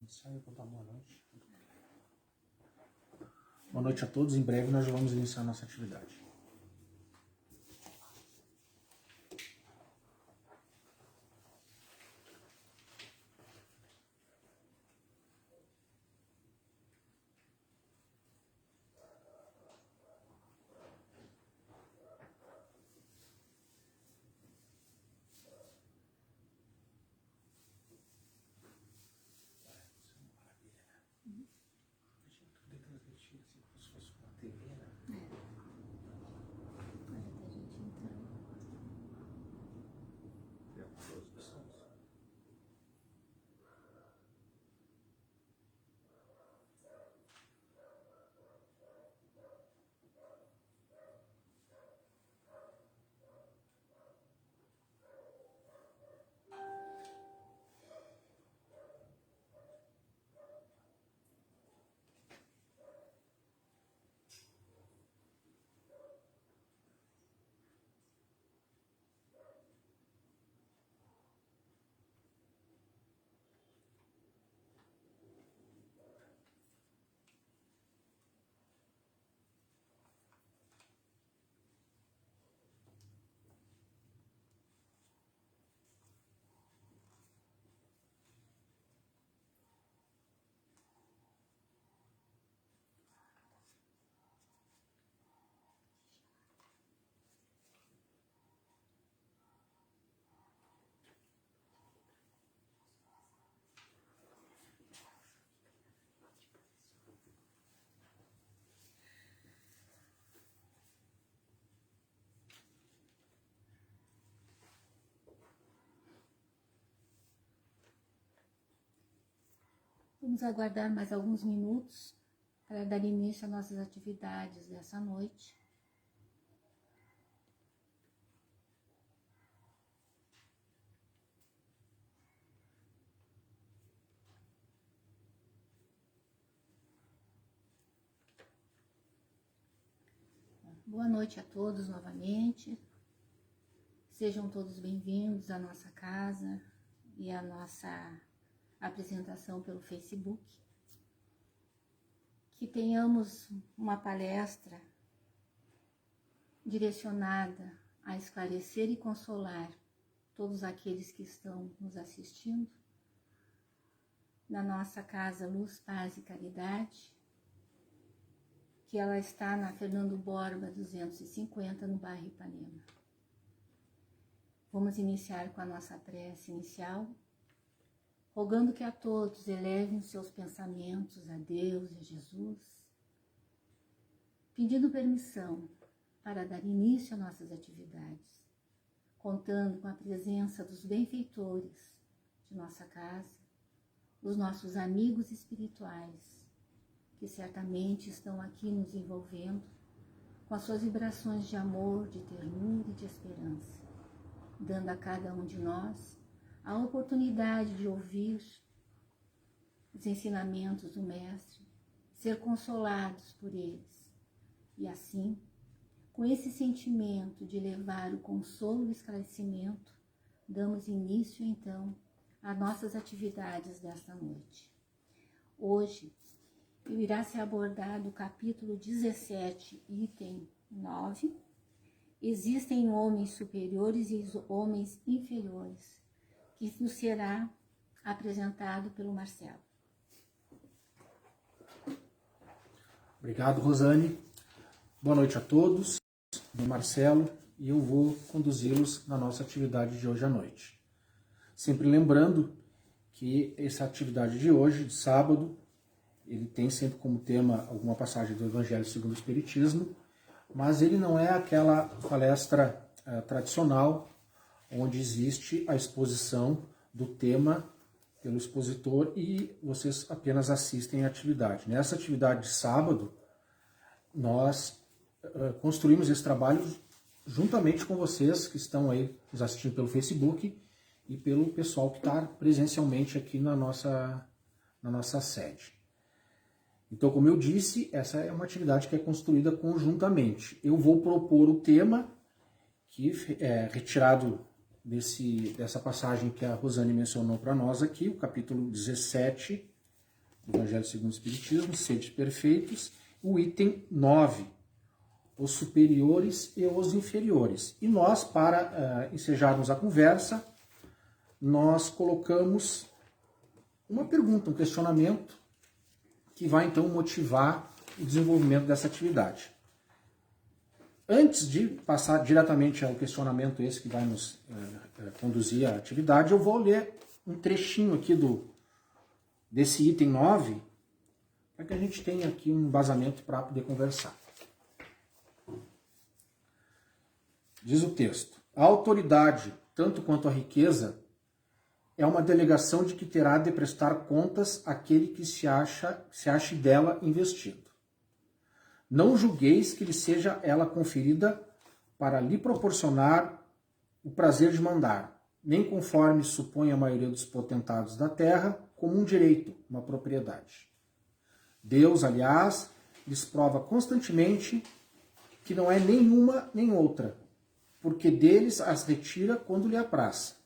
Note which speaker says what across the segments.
Speaker 1: Boa noite. Boa noite a todos. Em breve nós vamos iniciar a nossa atividade.
Speaker 2: Vamos aguardar mais alguns minutos para dar início às nossas atividades dessa noite. Boa noite a todos novamente. Sejam todos bem-vindos à nossa casa e à nossa apresentação pelo Facebook. Que tenhamos uma palestra direcionada a esclarecer e consolar todos aqueles que estão nos assistindo na nossa casa Luz, Paz e Caridade, que ela está na Fernando Borba 250, no bairro Ipanema. Vamos iniciar com a nossa prece inicial, rogando que a todos elevem seus pensamentos a Deus e a Jesus, pedindo permissão para dar início às nossas atividades, contando com a presença dos benfeitores de nossa casa, os nossos amigos espirituais, que certamente estão aqui nos envolvendo com as suas vibrações de amor, de ternura e de esperança, dando a cada um de nós a oportunidade de ouvir os ensinamentos do Mestre, ser consolados por eles e assim, com esse sentimento de levar o consolo e o esclarecimento, damos início então às nossas atividades desta noite. Hoje irá ser abordado o capítulo 17, item 9. Existem homens superiores e homens inferiores, que nos será apresentado pelo Marcelo.
Speaker 1: Obrigado, Rosane. Boa noite a todos. Meu nome é Marcelo e eu vou conduzi-los na nossa atividade de hoje à noite. Sempre lembrando que essa atividade de hoje, de sábado, ele tem sempre como tema alguma passagem do Evangelho segundo o Espiritismo, mas ele não é aquela palestra tradicional onde existe a exposição do tema pelo expositor e vocês apenas assistem à atividade. Nessa atividade de sábado, nós construímos esse trabalho juntamente com vocês que estão aí nos assistindo pelo Facebook e pelo pessoal que está presencialmente aqui na nossa sede. Então, como eu disse, essa é uma atividade que é construída conjuntamente. Eu vou propor o tema, que é retirado dessa passagem que a Rosane mencionou para nós aqui, o capítulo 17, do Evangelho segundo o Espiritismo, Sede Perfeitos, o item 9, os superiores e os inferiores. E nós, para ensejarmos a conversa, nós colocamos uma pergunta, um questionamento, que vai então motivar o desenvolvimento dessa atividade. Antes de passar diretamente ao questionamento esse que vai nos conduzir à atividade, eu vou ler um trechinho aqui desse item 9, para que a gente tenha aqui um embasamento para poder conversar. Diz o texto: a autoridade, tanto quanto a riqueza, é uma delegação de que terá de prestar contas àquele que se ache dela investido. Não julgueis que lhe seja ela conferida para lhe proporcionar o prazer de mandar, nem conforme supõe a maioria dos potentados da terra, como um direito, uma propriedade. Deus, aliás, lhes prova constantemente que não é nenhuma nem outra, porque deles as retira quando lhe apraz.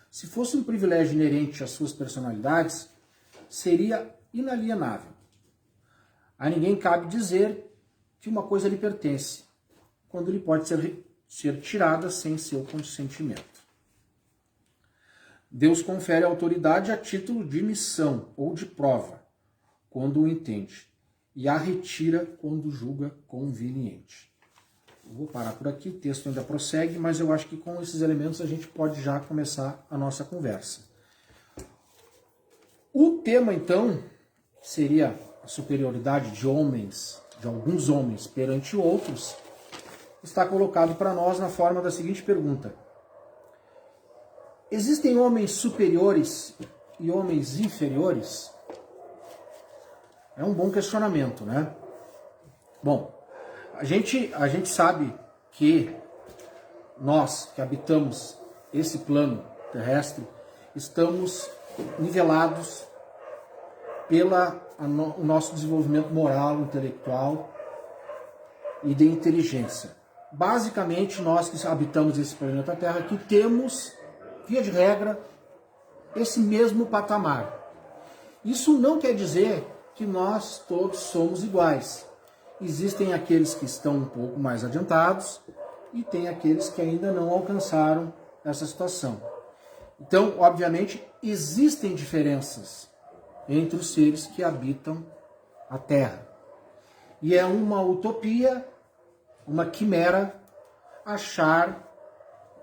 Speaker 1: Se fosse um privilégio inerente às suas personalidades, seria inalienável. A ninguém cabe dizer que uma coisa lhe pertence, quando lhe pode ser tirada sem seu consentimento. Deus confere autoridade a título de missão ou de prova, quando o entende, e a retira quando julga conveniente. Eu vou parar por aqui, o texto ainda prossegue, mas eu acho que com esses elementos a gente pode já começar a nossa conversa. O tema, então, seria a superioridade de homens, de alguns homens perante outros, está colocado para nós na forma da seguinte pergunta: existem homens superiores e homens inferiores? É um bom questionamento, né? Bom, a gente sabe que nós que habitamos esse plano terrestre estamos nivelados o nosso desenvolvimento moral, intelectual e de inteligência. Basicamente, nós que habitamos esse planeta Terra aqui temos, via de regra, esse mesmo patamar. Isso não quer dizer que nós todos somos iguais. Existem aqueles que estão um pouco mais adiantados e tem aqueles que ainda não alcançaram essa situação. Então, obviamente, existem diferenças entre os seres que habitam a Terra. E é uma utopia, uma quimera, achar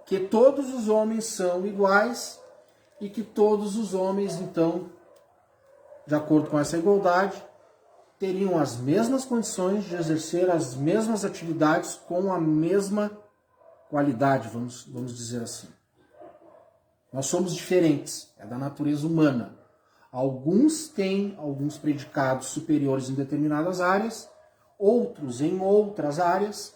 Speaker 1: que todos os homens são iguais e que todos os homens, então, de acordo com essa igualdade, teriam as mesmas condições de exercer as mesmas atividades com a mesma qualidade, vamos dizer assim. Nós somos diferentes, é da natureza humana. Alguns têm alguns predicados superiores em determinadas áreas, outros em outras áreas.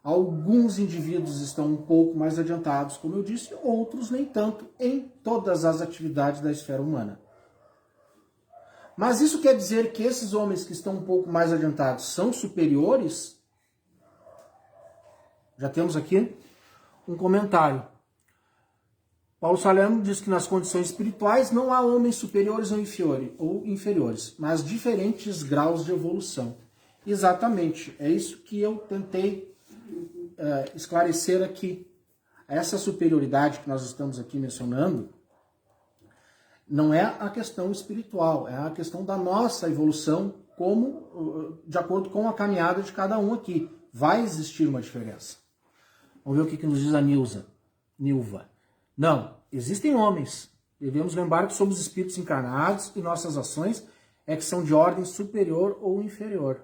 Speaker 1: Alguns indivíduos estão um pouco mais adiantados, como eu disse, outros nem tanto, em todas as atividades da esfera humana. Mas isso quer dizer que esses homens que estão um pouco mais adiantados são superiores? Já temos aqui um comentário. Paulo Salerno diz que nas condições espirituais não há homens superiores ou inferiores, mas diferentes graus de evolução. Exatamente, é isso que eu tentei esclarecer aqui. Essa superioridade que nós estamos aqui mencionando não é a questão espiritual, é a questão da nossa evolução de acordo com a caminhada de cada um aqui. Vai existir uma diferença. Vamos ver o que nos diz a Nilva. Não, existem homens. Devemos lembrar que somos espíritos encarnados e nossas ações é que são de ordem superior ou inferior.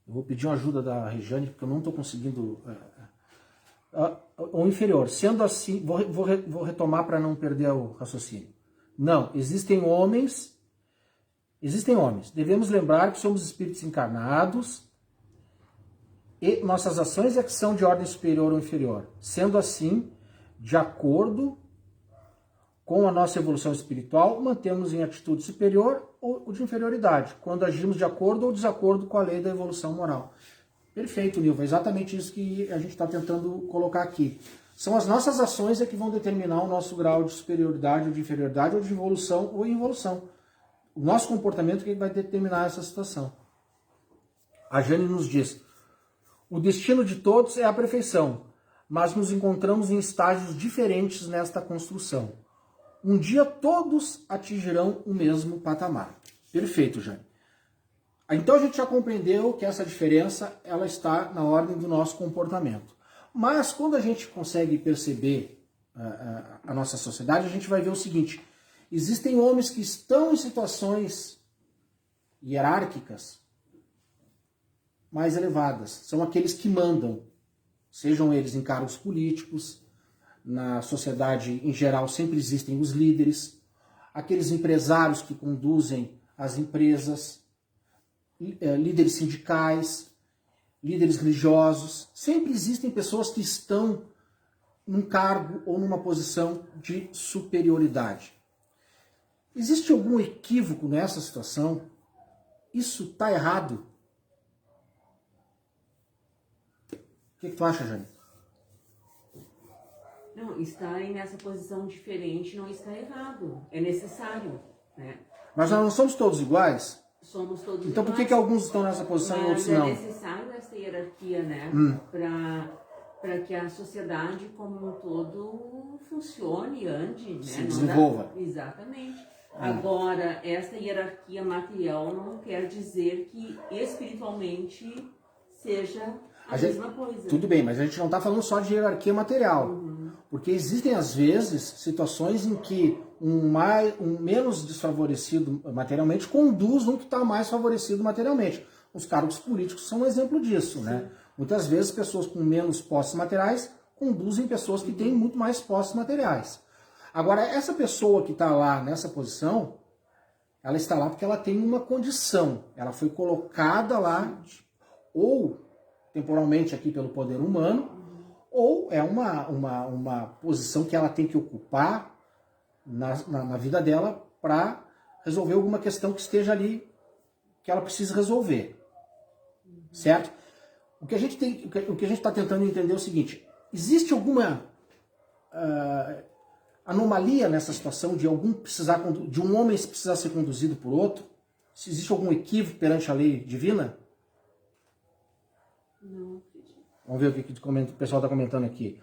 Speaker 1: Eu vou pedir uma ajuda da Regiane, porque eu não estou conseguindo... ou inferior. Sendo assim, vou retomar para não perder o raciocínio. Não, existem homens. Devemos lembrar que somos espíritos encarnados e nossas ações é que são de ordem superior ou inferior. Sendo assim, de acordo com a nossa evolução espiritual, mantemos em atitude superior ou de inferioridade, quando agimos de acordo ou desacordo com a lei da evolução moral. Perfeito, Nilva, é exatamente isso que a gente está tentando colocar aqui. São as nossas ações que vão determinar o nosso grau de superioridade ou de inferioridade, ou de evolução ou involução. O nosso comportamento que vai determinar essa situação. A Jane nos diz: o destino de todos é a perfeição, mas nos encontramos em estágios diferentes nesta construção. Um dia todos atingirão o mesmo patamar. Perfeito, Jane. Então a gente já compreendeu que essa diferença ela está na ordem do nosso comportamento. Mas quando a gente consegue perceber a nossa sociedade, a gente vai ver o seguinte: existem homens que estão em situações hierárquicas mais elevadas. São aqueles que mandam, sejam eles em cargos políticos, na sociedade em geral sempre existem os líderes, aqueles empresários que conduzem as empresas, líderes sindicais, líderes religiosos. Sempre existem pessoas que estão num cargo ou numa posição de superioridade. Existe algum equívoco nessa situação? Isso está errado? O que tu acha, Jane?
Speaker 3: Não, estar nessa posição diferente não está errado. É necessário, né?
Speaker 1: Mas nós não somos todos iguais?
Speaker 3: Somos todos
Speaker 1: então por que
Speaker 3: iguais.
Speaker 1: alguns estão nessa posição e outros não?
Speaker 3: Mas é necessário essa hierarquia, né? Para que a sociedade como um todo funcione, ande, né?
Speaker 1: Se desenvolva.
Speaker 3: Exatamente. Agora, essa hierarquia material não quer dizer que espiritualmente seja a mesma coisa.
Speaker 1: Tudo bem, mas a gente não está falando só de hierarquia material. Porque existem, às vezes, situações em que um menos desfavorecido materialmente conduz um que está mais favorecido materialmente. Os cargos políticos são um exemplo disso, né? Muitas vezes pessoas com menos posses materiais conduzem pessoas que têm muito mais posses materiais. Agora, essa pessoa que está lá nessa posição, ela está lá porque ela tem uma condição. Ela foi colocada lá, ou temporalmente aqui pelo poder humano, ou é uma posição que ela tem que ocupar na vida dela para resolver alguma questão que esteja ali, que ela precisa resolver. Certo? O que a gente está tentando entender é o seguinte: existe alguma anomalia nessa situação de um homem precisar ser conduzido por outro? Se existe algum equívoco perante a lei divina?
Speaker 3: Não.
Speaker 1: Vamos ver o que o pessoal está comentando aqui.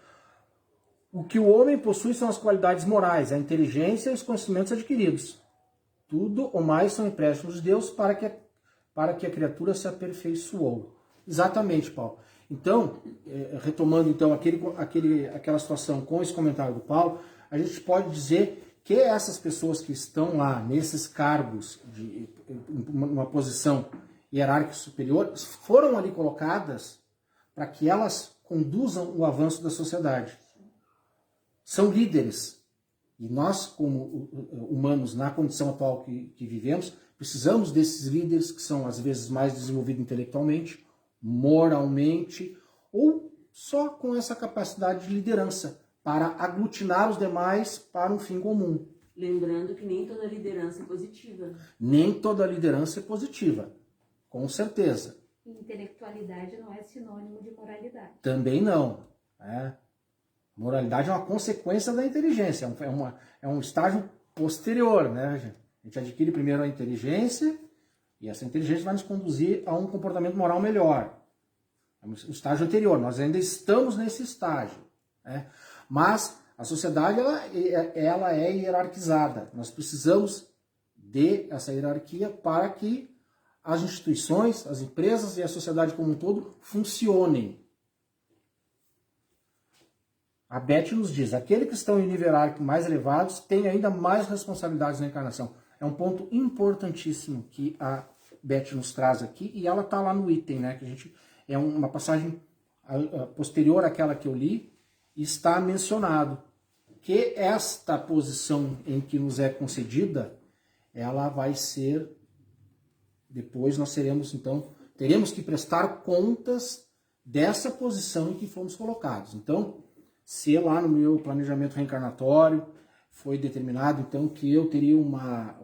Speaker 1: O que o homem possui são as qualidades morais, a inteligência e os conhecimentos adquiridos. Tudo ou mais são empréstimos de Deus para que a criatura se aperfeiçoou. Exatamente, Paulo. Então, retomando então aquela situação com esse comentário do Paulo, a gente pode dizer que essas pessoas que estão lá nesses cargos, uma posição hierárquica superior, foram ali colocadas para que elas conduzam o avanço da sociedade. São líderes. E nós, como humanos, na condição atual que vivemos, precisamos desses líderes que são, às vezes, mais desenvolvidos intelectualmente, moralmente, ou só com essa capacidade de liderança, para aglutinar os demais para um fim comum.
Speaker 3: Lembrando que nem toda liderança é positiva.
Speaker 1: Nem toda liderança é positiva, com certeza.
Speaker 2: Intelectualidade não é sinônimo de moralidade.
Speaker 1: Também não. Moralidade é uma consequência da inteligência, é um estágio posterior, né? A gente adquire primeiro a inteligência e essa inteligência vai nos conduzir a um comportamento moral melhor. É um estágio anterior, nós ainda estamos nesse estágio, né? Mas a sociedade ela é hierarquizada. Nós precisamos dessa hierarquia para que as instituições, as empresas e a sociedade como um todo funcionem. A Beth nos diz: aquele que estão em nível hierárquico mais elevados tem ainda mais responsabilidades na encarnação. É um ponto importantíssimo que a Beth nos traz aqui, e ela está lá no item, né? Que é uma passagem posterior àquela que eu li, e está mencionado que esta posição em que nos é concedida, ela vai ser, depois nós teremos que prestar contas dessa posição em que fomos colocados. Então, se lá no meu planejamento reencarnatório foi determinado então que eu teria uma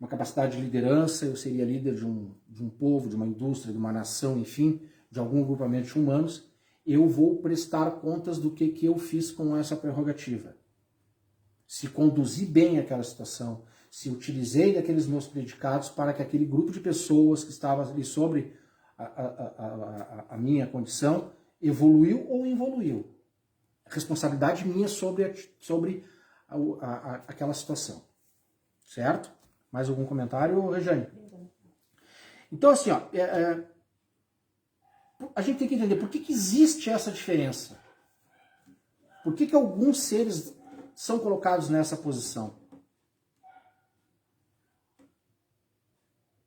Speaker 1: capacidade de liderança, eu seria líder de um povo, de uma indústria, de uma nação, enfim, de algum agrupamento de humanos, eu vou prestar contas do que eu fiz com essa prerrogativa. Se conduzi bem aquela situação, se utilizei daqueles meus predicados para que aquele grupo de pessoas que estava ali sobre a minha condição evoluiu ou involuiu. Responsabilidade minha sobre aquela situação. Certo? Mais algum comentário, Rejane? Então, assim, ó, a gente tem que entender por que existe essa diferença. Por que alguns seres são colocados nessa posição?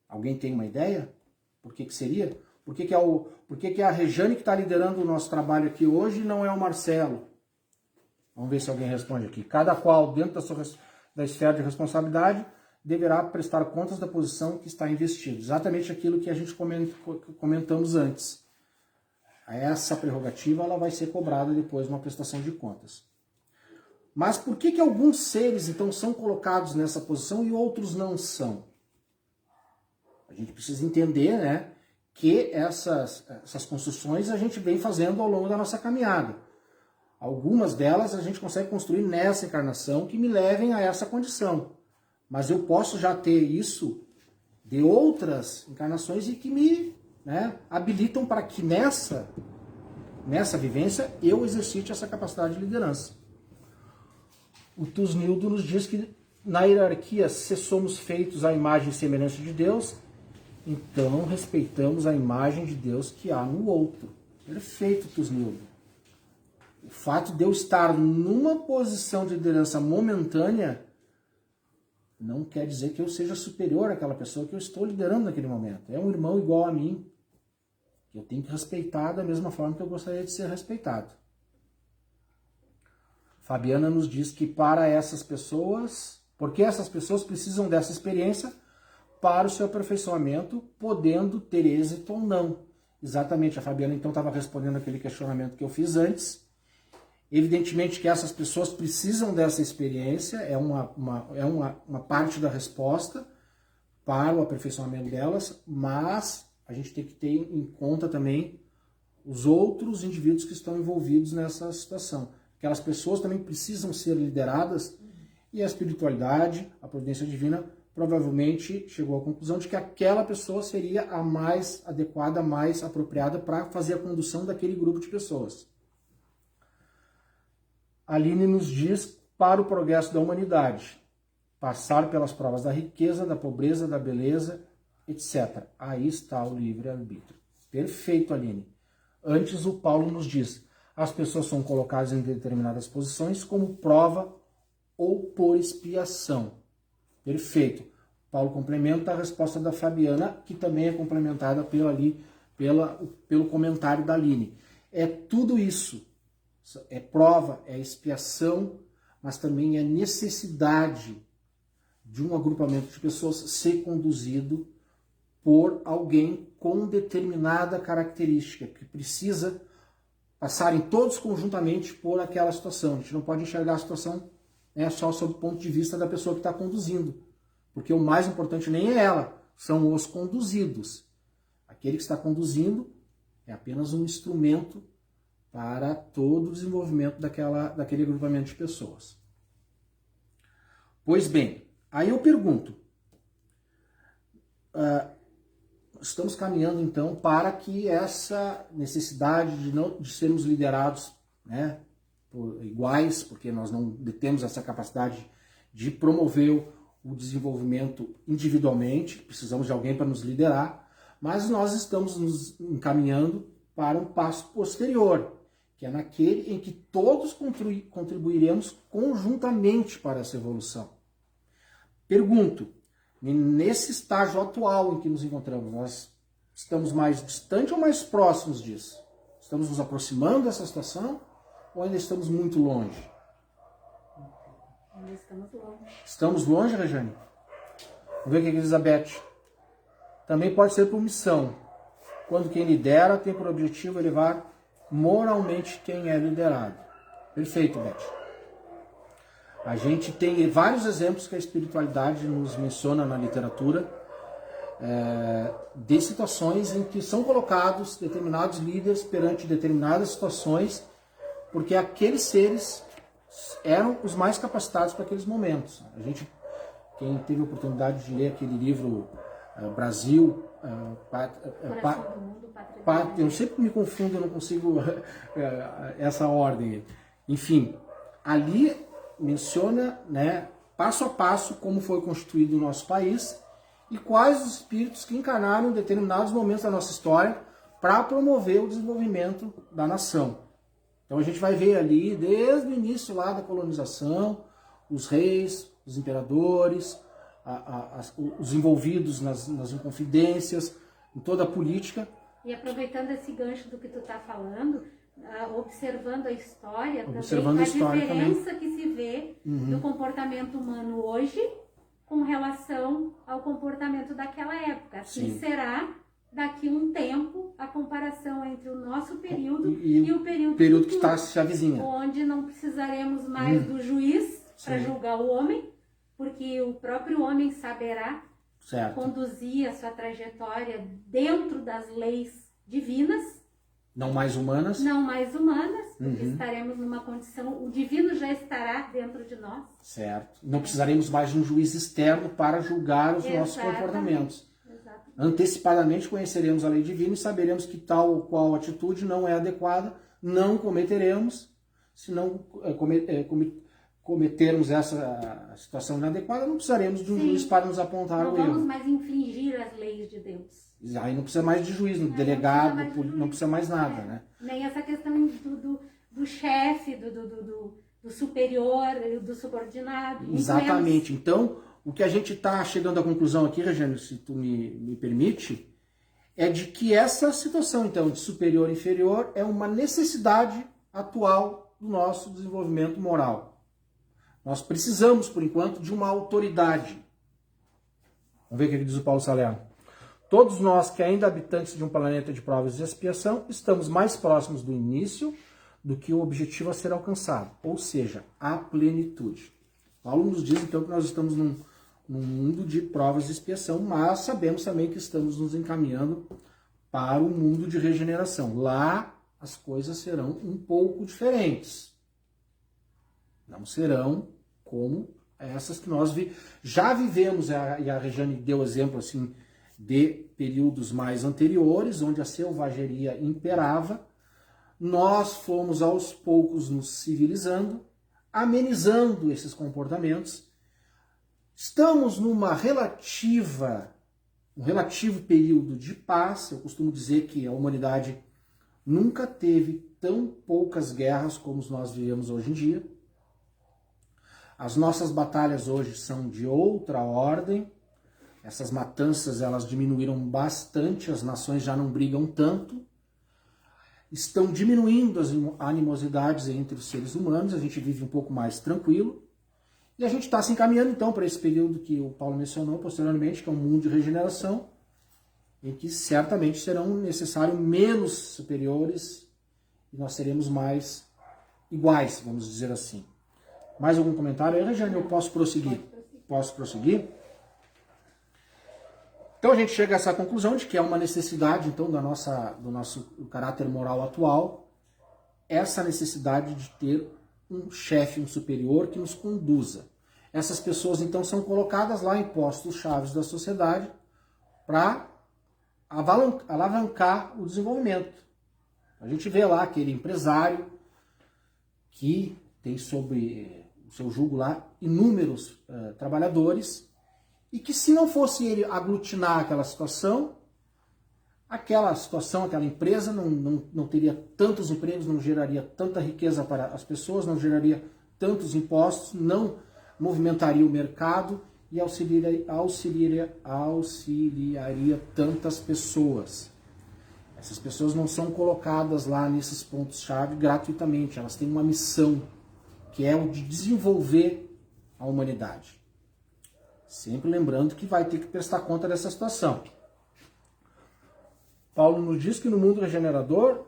Speaker 1: Alguém tem uma ideia? Por que seria? Por que é a Rejane que está liderando o nosso trabalho aqui hoje e não é o Marcelo? Vamos ver se alguém responde aqui. Cada qual, dentro da esfera de responsabilidade, deverá prestar contas da posição que está investido. Exatamente aquilo que a gente comentamos antes. Essa prerrogativa ela vai ser cobrada depois numa prestação de contas. Mas por que alguns seres, então, são colocados nessa posição e outros não são? A gente precisa entender, né, que essas construções a gente vem fazendo ao longo da nossa caminhada. Algumas delas a gente consegue construir nessa encarnação que me levem a essa condição. Mas eu posso já ter isso de outras encarnações e que me habilitam para que nessa vivência eu exercite essa capacidade de liderança. O Tusnildo nos diz que na hierarquia, se somos feitos à imagem e semelhança de Deus, então respeitamos a imagem de Deus que há no outro. Perfeito, Tusnildo. O fato de eu estar numa posição de liderança momentânea não quer dizer que eu seja superior àquela pessoa que eu estou liderando naquele momento. É um irmão igual a mim, que eu tenho que respeitar da mesma forma que eu gostaria de ser respeitado. Fabiana nos diz que para essas pessoas, porque essas pessoas precisam dessa experiência para o seu aperfeiçoamento, podendo ter êxito ou não. Exatamente, a Fabiana então estava respondendo aquele questionamento que eu fiz antes. Evidentemente que essas pessoas precisam dessa experiência, é uma parte da resposta para o aperfeiçoamento delas, mas a gente tem que ter em conta também os outros indivíduos que estão envolvidos nessa situação. Aquelas pessoas também precisam ser lideradas e a espiritualidade, a providência divina, provavelmente chegou à conclusão de que aquela pessoa seria a mais adequada, a mais apropriada para fazer a condução daquele grupo de pessoas. A Aline nos diz para o progresso da humanidade, passar pelas provas da riqueza, da pobreza, da beleza, etc. Aí está o livre-arbítrio. Perfeito, Aline. Antes o Paulo nos diz, as pessoas são colocadas em determinadas posições como prova ou por expiação. Perfeito. Paulo complementa a resposta da Fabiana, que também é complementada pelo comentário da Aline. É tudo isso. É prova, é expiação, mas também é necessidade de um agrupamento de pessoas ser conduzido por alguém com determinada característica, que precisa passarem todos conjuntamente por aquela situação. A gente não pode enxergar a situação só sob o ponto de vista da pessoa que está conduzindo, porque o mais importante nem é ela, são os conduzidos. Aquele que está conduzindo é apenas um instrumento para todo o desenvolvimento daquele agrupamento de pessoas. Pois bem, aí eu pergunto, estamos caminhando então para que essa necessidade de sermos liderados por iguais, porque nós não detemos essa capacidade de promover o desenvolvimento individualmente, precisamos de alguém para nos liderar, mas nós estamos nos encaminhando para um passo posterior, que é naquele em que todos contribuiremos conjuntamente para essa evolução. Pergunto, nesse estágio atual em que nos encontramos, nós estamos mais distantes ou mais próximos disso? Estamos nos aproximando dessa situação ou ainda estamos muito longe?
Speaker 3: Ainda estamos longe.
Speaker 1: Estamos longe, Rejane? Vamos ver o que diz Elizabeth. Também pode ser por missão, quando quem lidera tem por objetivo elevar moralmente quem é liderado. Perfeito, Beth. A gente tem vários exemplos que a espiritualidade nos menciona na literatura de situações em que são colocados determinados líderes perante determinadas situações, porque aqueles seres eram os mais capacitados para aqueles momentos. Quem teve a oportunidade de ler aquele livro Brasil, eu sempre me confundo, eu não consigo essa ordem. Enfim, ali menciona, né, passo a passo como foi constituído o nosso país e quais os espíritos que encarnaram em determinados momentos da nossa história para promover o desenvolvimento da nação. Então a gente vai ver ali, desde o início lá da colonização, os reis, os imperadores, os envolvidos nas inconfidências, em toda a política.
Speaker 2: E aproveitando esse gancho do que tu está falando, observando a história,
Speaker 1: observando
Speaker 2: também, a diferença que se vê do comportamento humano hoje com relação ao comportamento daquela época. Assim
Speaker 1: Sim.
Speaker 2: Será daqui um tempo a comparação entre o nosso período e o período
Speaker 1: que está se avizinha.
Speaker 2: Onde não precisaremos mais do juiz para julgar o homem, porque o próprio homem saberá conduzir a sua trajetória dentro das leis divinas.
Speaker 1: Não mais humanas.
Speaker 2: Não mais humanas, porque estaremos numa condição, o divino já estará dentro de nós. Certo.
Speaker 1: Não precisaremos mais de um juiz externo para julgar os nossos comportamentos. Exatamente. Antecipadamente conheceremos a lei divina e saberemos que tal ou qual atitude não é adequada, não cometeremos. Se não cometermos essa situação inadequada, não precisaremos de um juiz para nos apontar o erro.
Speaker 2: Não vamos mais infringir as leis de Deus.
Speaker 1: Aí não precisa mais de juiz, delegado, não precisa mais nada, né?
Speaker 2: Nem essa questão do chefe, do superior, do subordinado.
Speaker 1: Exatamente. Então, o que a gente está chegando à conclusão aqui, Regiane, se tu me permite, é de que essa situação, então, de superior e inferior é uma necessidade atual do nosso desenvolvimento moral. Nós precisamos, por enquanto, de uma autoridade. Vamos ver o que diz o Paulo Salerno. Todos nós que ainda habitantes de um planeta de provas e expiação, estamos mais próximos do início do que o objetivo a ser alcançado, ou seja, a plenitude. Paulo nos diz então que nós estamos num mundo de provas e expiação, mas sabemos também que estamos nos encaminhando para o mundo de regeneração. Lá as coisas serão um pouco diferentes. Não serão como essas que nós já vivemos, e a Regiane deu exemplo assim, de períodos mais anteriores, onde a selvageria imperava. Nós fomos aos poucos nos civilizando, amenizando esses comportamentos. Estamos um relativo período de paz. Eu costumo dizer que a humanidade nunca teve tão poucas guerras como nós vivemos hoje em dia. As nossas batalhas hoje são de outra ordem. Essas matanças, elas diminuíram bastante, as nações já não brigam tanto. Estão diminuindo as animosidades entre os seres humanos, a gente vive um pouco mais tranquilo. E a gente está se encaminhando então para esse período que o Paulo mencionou posteriormente, que é um mundo de regeneração, em que certamente serão necessários menos superiores e nós seremos mais iguais, vamos dizer assim. Mais algum comentário aí, Regiane? Eu posso prosseguir? Posso prosseguir? Então a gente chega a essa conclusão de que é uma necessidade então do nosso caráter moral atual, essa necessidade de ter um chefe, um superior que nos conduza. Essas pessoas então são colocadas lá em postos chaves da sociedade para alavancar o desenvolvimento. A gente vê lá aquele empresário que tem sob o seu jugo lá inúmeros trabalhadores, e que se não fosse ele aglutinar aquela aquela empresa não teria tantos empregos, não geraria tanta riqueza para as pessoas, não geraria tantos impostos, não movimentaria o mercado e auxiliaria tantas pessoas. Essas pessoas não são colocadas lá nesses pontos-chave gratuitamente, elas têm uma missão, que é o de desenvolver a humanidade. Sempre lembrando que vai ter que prestar conta dessa situação. Paulo nos diz que no mundo regenerador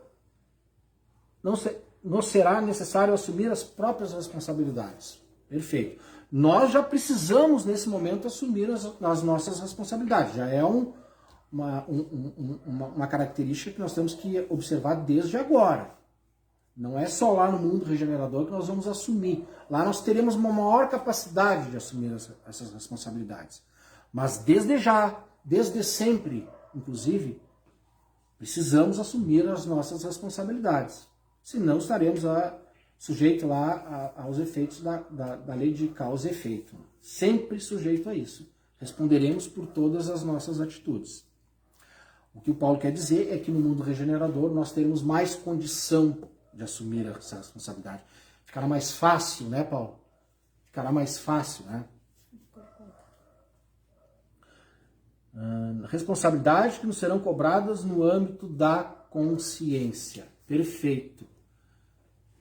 Speaker 1: não será necessário assumir as próprias responsabilidades. Perfeito. nós já precisamos, nesse momento, assumir as nossas responsabilidades. Já é uma característica que nós temos que observar desde agora. Não é só lá no mundo regenerador que nós vamos assumir. Lá nós teremos uma maior capacidade de assumir essas responsabilidades. Mas desde já, desde sempre, inclusive, precisamos assumir as nossas responsabilidades. Senão estaremos sujeitos lá aos efeitos da lei de causa e efeito. Sempre sujeito a isso. Responderemos por todas as nossas atitudes. O que o Paulo quer dizer é que no mundo regenerador nós teremos mais condição de assumir essa responsabilidade. Ficará mais fácil, né, Paulo? Ficará mais fácil, né? Responsabilidades que nos serão cobradas no âmbito da consciência. Perfeito.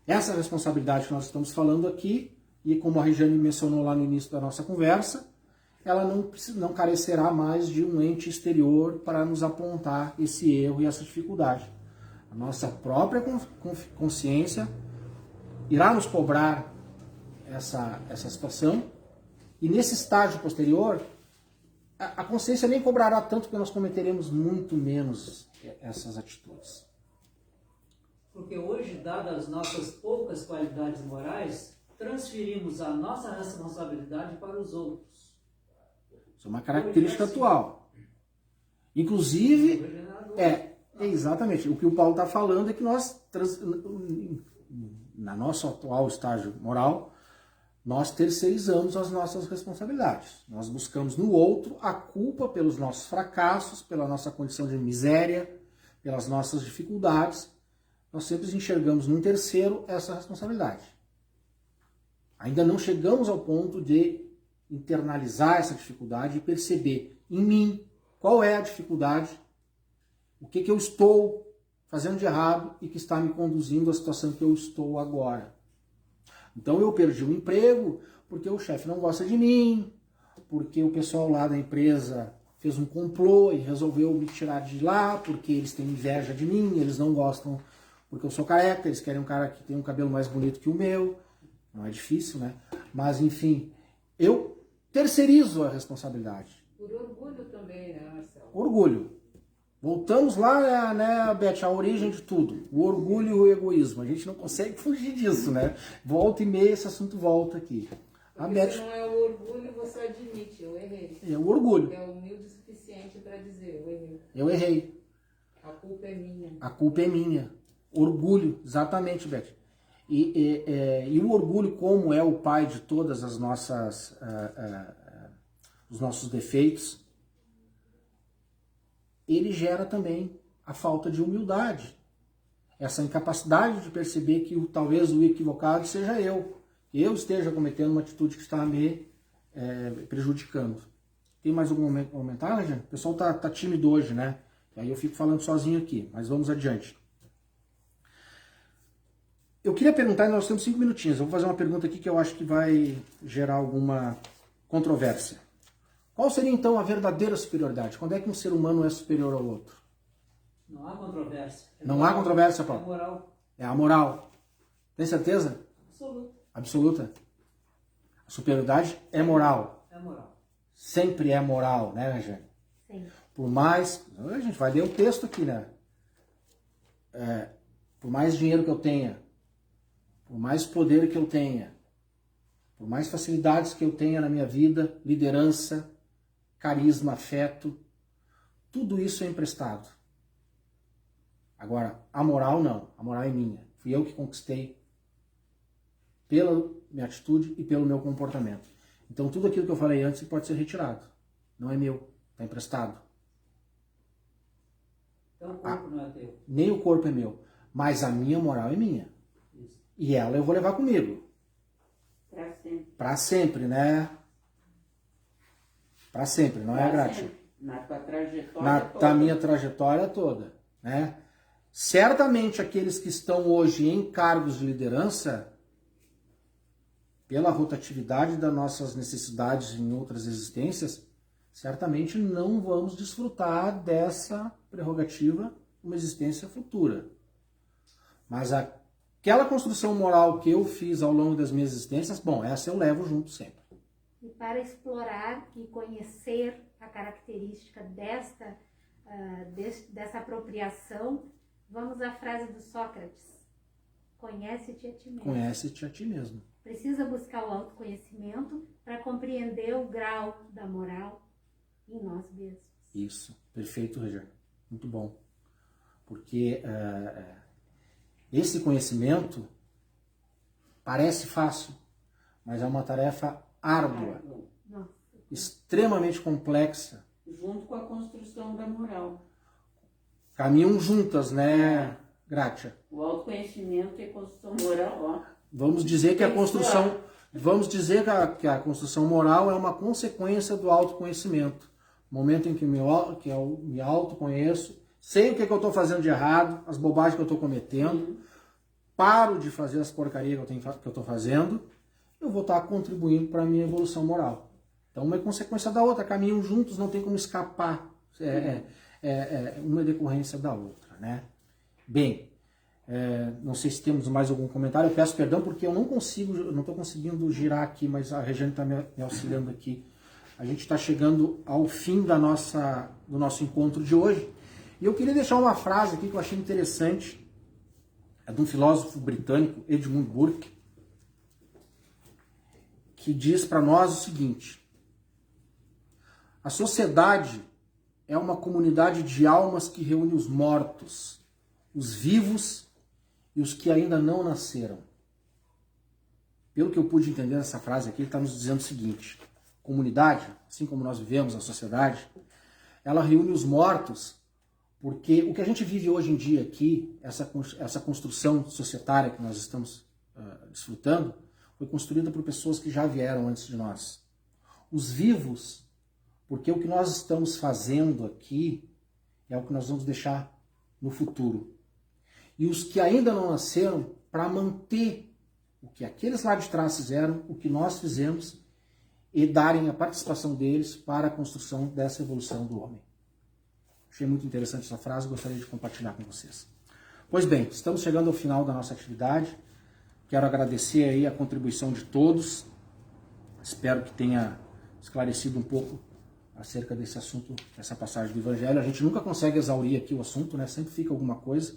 Speaker 1: Essa responsabilidade que nós estamos falando aqui, e como a Regiane mencionou lá no início da nossa conversa, ela não carecerá mais de um ente exterior para nos apontar esse erro e essa dificuldade. A nossa própria consciência irá nos cobrar essa situação, e nesse estágio posterior, a consciência nem cobrará tanto, porque nós cometeremos muito menos essas atitudes.
Speaker 4: Porque hoje, dadas as nossas poucas qualidades morais, transferimos a nossa responsabilidade para os outros.
Speaker 1: Isso é uma característica atual. Inclusive, exatamente, o que o Paulo está falando é que nós, na nosso atual estágio moral, nós terceirizamos as nossas responsabilidades. Nós buscamos no outro a culpa pelos nossos fracassos, pela nossa condição de miséria, pelas nossas dificuldades. Nós sempre enxergamos num terceiro essa responsabilidade. Ainda não chegamos ao ponto de internalizar essa dificuldade e perceber em mim qual é a dificuldade, o que eu estou fazendo de errado e que está me conduzindo à situação que eu estou agora. Então eu perdi o emprego porque o chefe não gosta de mim, porque o pessoal lá da empresa fez um complô e resolveu me tirar de lá, porque eles têm inveja de mim, eles não gostam porque eu sou careca, eles querem um cara que tem um cabelo mais bonito que o meu. Não é difícil, né? Mas enfim, eu terceirizo a responsabilidade.
Speaker 5: Por orgulho também, né, Marcelo?
Speaker 1: Orgulho. Voltamos lá, né, Beth, a origem de tudo. O orgulho e o egoísmo. A gente não consegue fugir disso, né? Volta e meia esse assunto volta aqui.
Speaker 5: Porque Beth... se não é o orgulho, você admite, eu errei.
Speaker 1: É o orgulho.
Speaker 5: É humilde o suficiente para dizer, eu errei.
Speaker 1: Eu errei.
Speaker 5: A culpa é minha.
Speaker 1: A culpa é minha. Orgulho, exatamente, Beth. E o orgulho, como é o pai de todas as nossas, os nossos defeitos, ele gera também a falta de humildade. Essa incapacidade de perceber que talvez o equivocado seja eu. Que eu esteja cometendo uma atitude que está me prejudicando. Tem mais algum comentário, gente? O pessoal tá tímido hoje, né? E aí eu fico falando sozinho aqui, mas vamos adiante. Eu queria perguntar, nós temos 5 minutinhos, eu vou fazer uma pergunta aqui que eu acho que vai gerar alguma controvérsia. Qual seria então a verdadeira superioridade? Quando é que um ser humano é superior ao outro?
Speaker 4: Não há controvérsia.
Speaker 1: Não há controvérsia, Paulo?
Speaker 4: É a moral.
Speaker 1: É a moral. Tem certeza?
Speaker 4: Absoluta.
Speaker 1: Absoluta. A superioridade é moral.
Speaker 4: É moral.
Speaker 1: Sempre é moral, né, Rangel?
Speaker 2: Sim.
Speaker 1: Por mais... A gente vai ler o texto aqui, né? Por mais dinheiro que eu tenha, por mais poder que eu tenha, por mais facilidades que eu tenha na minha vida, liderança, carisma, afeto, tudo isso é emprestado. Agora, a moral não. A moral é minha. Fui eu que conquistei pela minha atitude e pelo meu comportamento. Então, tudo aquilo que eu falei antes pode ser retirado. Não é meu. Está emprestado.
Speaker 4: Então o corpo não é teu.
Speaker 1: Nem o corpo é meu. Mas a minha moral é minha.
Speaker 4: Isso.
Speaker 1: E ela eu vou levar comigo.
Speaker 3: Para sempre.
Speaker 1: Para sempre, né? Para sempre, não é, Grátis?
Speaker 3: Na tua trajetória toda.
Speaker 1: Na minha trajetória toda, né? Certamente aqueles que estão hoje em cargos de liderança, pela rotatividade das nossas necessidades em outras existências, certamente não vamos desfrutar dessa prerrogativa uma existência futura. Mas aquela construção moral que eu fiz ao longo das minhas existências, bom, essa eu levo junto sempre.
Speaker 2: E para explorar e conhecer a característica dessa apropriação, vamos à frase do Sócrates: conhece-te a ti mesmo.
Speaker 1: Conhece-te a ti mesmo.
Speaker 2: Precisa buscar o autoconhecimento para compreender o grau da moral em nós mesmos.
Speaker 1: Isso, perfeito, Roger. Muito bom. Porque esse conhecimento parece fácil, mas é uma tarefa árdua,
Speaker 2: Nossa.
Speaker 1: extremamente complexa.
Speaker 3: Junto com a construção da moral.
Speaker 1: Caminham juntas, né, Grácia?
Speaker 3: O autoconhecimento e a construção moral, ó.
Speaker 1: Vamos dizer que a construção, que a construção moral é uma consequência do autoconhecimento. No momento em que eu me autoconheço, sei o que eu estou fazendo de errado, as bobagens que eu estou cometendo, paro de fazer as porcarias que eu estou fazendo, eu vou estar contribuindo para a minha evolução moral. Então, uma é consequência da outra, caminham juntos, não tem como escapar. Uma é decorrência da outra, né? Bem, não sei se temos mais algum comentário, eu peço perdão porque eu não estou conseguindo girar aqui, mas a Regiane está me auxiliando aqui. A gente está chegando ao fim do nosso encontro de hoje. E eu queria deixar uma frase aqui que eu achei interessante, é de um filósofo britânico, Edmund Burke, que diz para nós o seguinte: a sociedade é uma comunidade de almas que reúne os mortos, os vivos e os que ainda não nasceram. Pelo que eu pude entender nessa frase aqui, ele está nos dizendo o seguinte: comunidade, assim como nós vivemos a sociedade, ela reúne os mortos, porque o que a gente vive hoje em dia aqui, essa construção societária que nós estamos desfrutando, foi construída por pessoas que já vieram antes de nós. Os vivos, porque o que nós estamos fazendo aqui é o que nós vamos deixar no futuro. E os que ainda não nasceram, para manter o que aqueles lá de trás fizeram, o que nós fizemos, e darem a participação deles para a construção dessa evolução do homem. Achei muito interessante essa frase, gostaria de compartilhar com vocês. Pois bem, estamos chegando ao final da nossa atividade. Quero agradecer aí a contribuição de todos. Espero que tenha esclarecido um pouco acerca desse assunto, dessa passagem do Evangelho. A gente nunca consegue exaurir aqui o assunto, né? Sempre fica alguma coisa.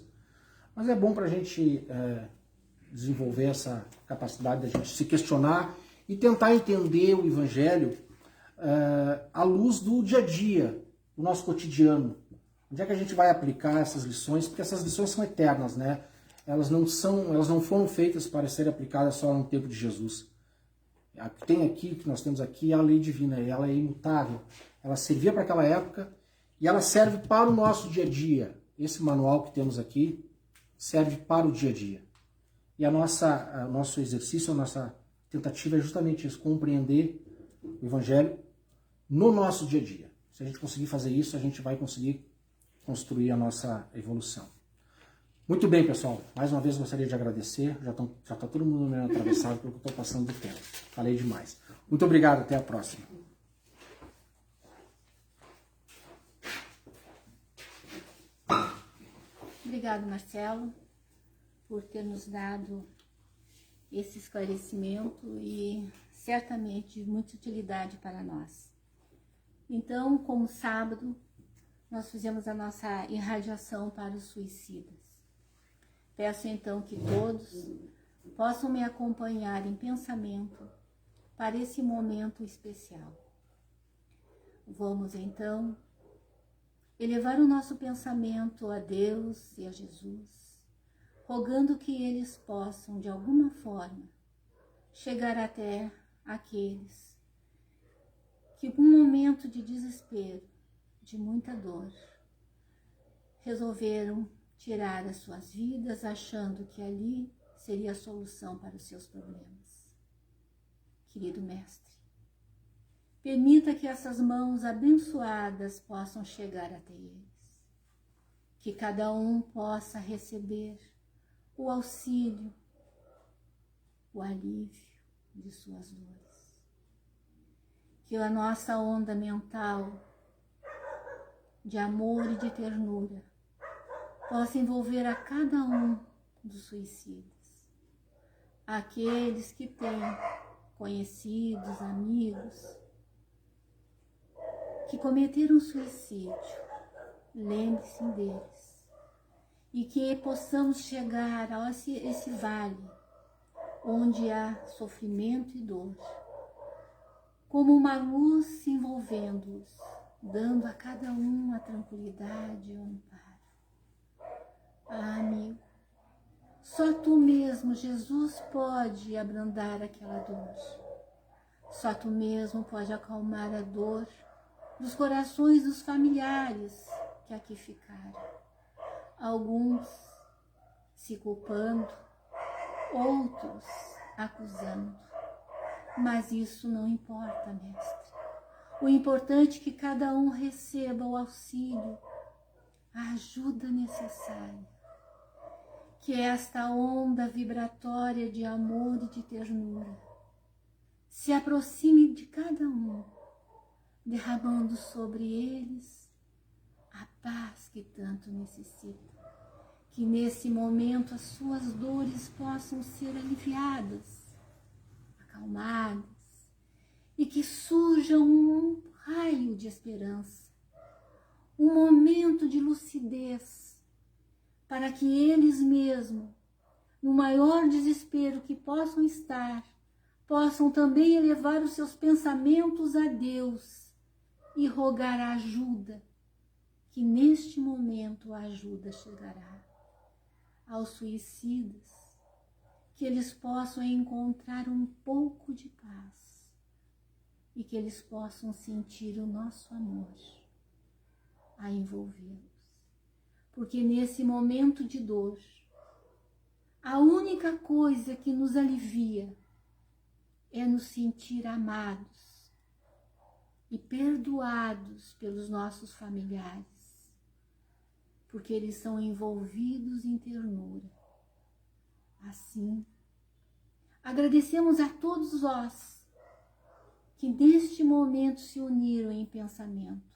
Speaker 1: Mas é bom para a gente desenvolver essa capacidade de a gente se questionar e tentar entender o Evangelho à luz do dia a dia, do nosso cotidiano. Onde é que a gente vai aplicar essas lições? Porque essas lições são eternas, né? Elas não foram feitas para serem aplicadas só no tempo de Jesus. O que nós temos aqui é a lei divina, e ela é imutável. Ela servia para aquela época e ela serve para o nosso dia a dia. Esse manual que temos aqui serve para o dia a dia. E nosso exercício, a nossa tentativa é justamente isso, compreender o Evangelho no nosso dia a dia. Se a gente conseguir fazer isso, a gente vai conseguir construir a nossa evolução. Muito bem, pessoal. Mais uma vez gostaria de agradecer. Já está todo mundo meio atravessado pelo que eu estou passando do tempo. Falei demais. Muito obrigado. Até a próxima.
Speaker 2: Obrigado, Marcelo, por ter nos dado esse esclarecimento e certamente de muita utilidade para nós. Então, como sábado, nós fizemos a nossa irradiação para os suicidas. Peço então que todos possam me acompanhar em pensamento para esse momento especial. Vamos então elevar o nosso pensamento a Deus e a Jesus, rogando que eles possam, de alguma forma, chegar até aqueles que, num momento de desespero, de muita dor, resolveram tirar as suas vidas, achando que ali seria a solução para os seus problemas. Querido Mestre, permita que essas mãos abençoadas possam chegar até eles, que cada um possa receber o auxílio, o alívio de suas dores. Que a nossa onda mental de amor e de ternura possa envolver a cada um dos suicidas, aqueles que têm conhecidos, amigos, que cometeram suicídio, lembre-se deles. E que possamos chegar a esse vale onde há sofrimento e dor, como uma luz se envolvendo-os, dando a cada um a tranquilidade e o amparo. Ah, amigo, só tu mesmo, Jesus, pode abrandar aquela dor. Só tu mesmo pode acalmar a dor dos corações dos familiares que aqui ficaram. Alguns se culpando, outros acusando. Mas isso não importa, mestre. O importante é que cada um receba o auxílio, a ajuda necessária. Que esta onda vibratória de amor e de ternura se aproxime de cada um, derramando sobre eles a paz que tanto necessitam. Que nesse momento as suas dores possam ser aliviadas, acalmadas, e que surja um raio de esperança, um momento de lucidez, para que eles mesmos, no maior desespero que possam estar, possam também elevar os seus pensamentos a Deus e rogar a ajuda, que neste momento a ajuda chegará. Aos suicidas, que eles possam encontrar um pouco de paz e que eles possam sentir o nosso amor a envolvê-los. Porque nesse momento de dor, a única coisa que nos alivia é nos sentir amados e perdoados pelos nossos familiares, porque eles são envolvidos em ternura. Assim, agradecemos a todos vós que neste momento se uniram em pensamento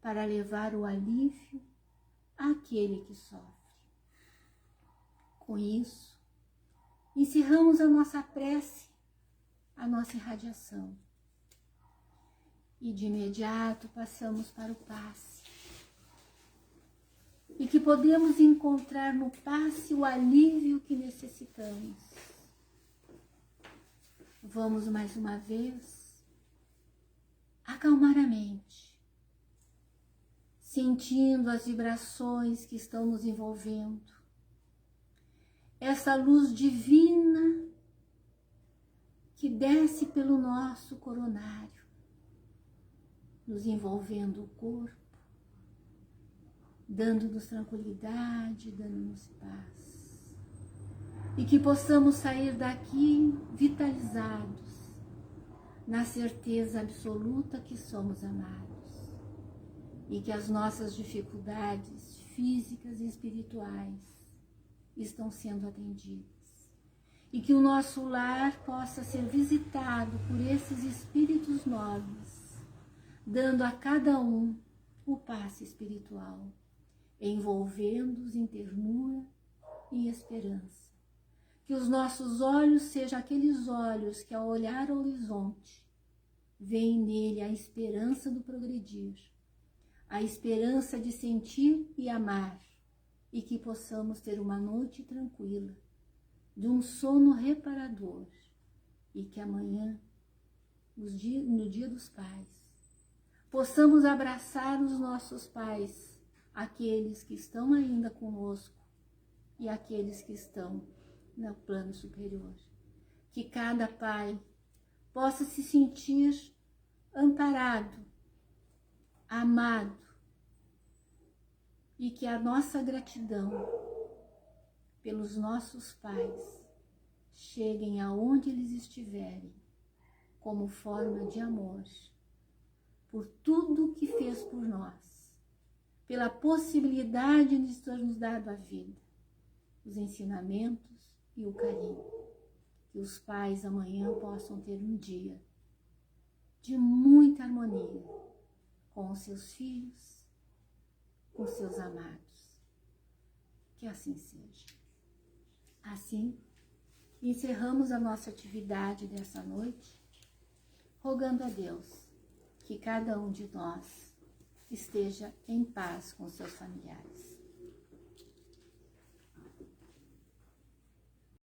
Speaker 2: para levar o alívio àquele que sofre. Com isso, encerramos a nossa prece, a nossa irradiação. E de imediato passamos para o passe. E que podemos encontrar no passe o alívio que necessitamos. Vamos mais uma vez acalmar a mente, sentindo as vibrações que estão nos envolvendo. Essa luz divina que desce pelo nosso coronário, nos envolvendo o corpo, dando-nos tranquilidade, dando-nos paz. E que possamos sair daqui vitalizados, na certeza absoluta que somos amados. E que as nossas dificuldades físicas e espirituais estão sendo atendidas. E que o nosso lar possa ser visitado por esses espíritos nobres, dando a cada um o passe espiritual, envolvendo-os em ternura e esperança. Que os nossos olhos sejam aqueles olhos que, ao olhar o horizonte, veem nele a esperança do progredir, a esperança de sentir e amar, e que possamos ter uma noite tranquila, de um sono reparador, e que amanhã, no dia dos pais, possamos abraçar os nossos pais, aqueles que estão ainda conosco e aqueles que estão no plano superior. Que cada pai possa se sentir amparado, amado, e que a nossa gratidão pelos nossos pais cheguem aonde eles estiverem, como forma de amor, por tudo que fez por nós, pela possibilidade de ter nos dado a vida, os ensinamentos e o carinho. Que os pais amanhã possam ter um dia de muita harmonia com os seus filhos, com seus amados. Que assim seja. Assim, Encerramos a nossa atividade dessa noite, rogando a Deus que cada um de nós esteja em paz com seus familiares.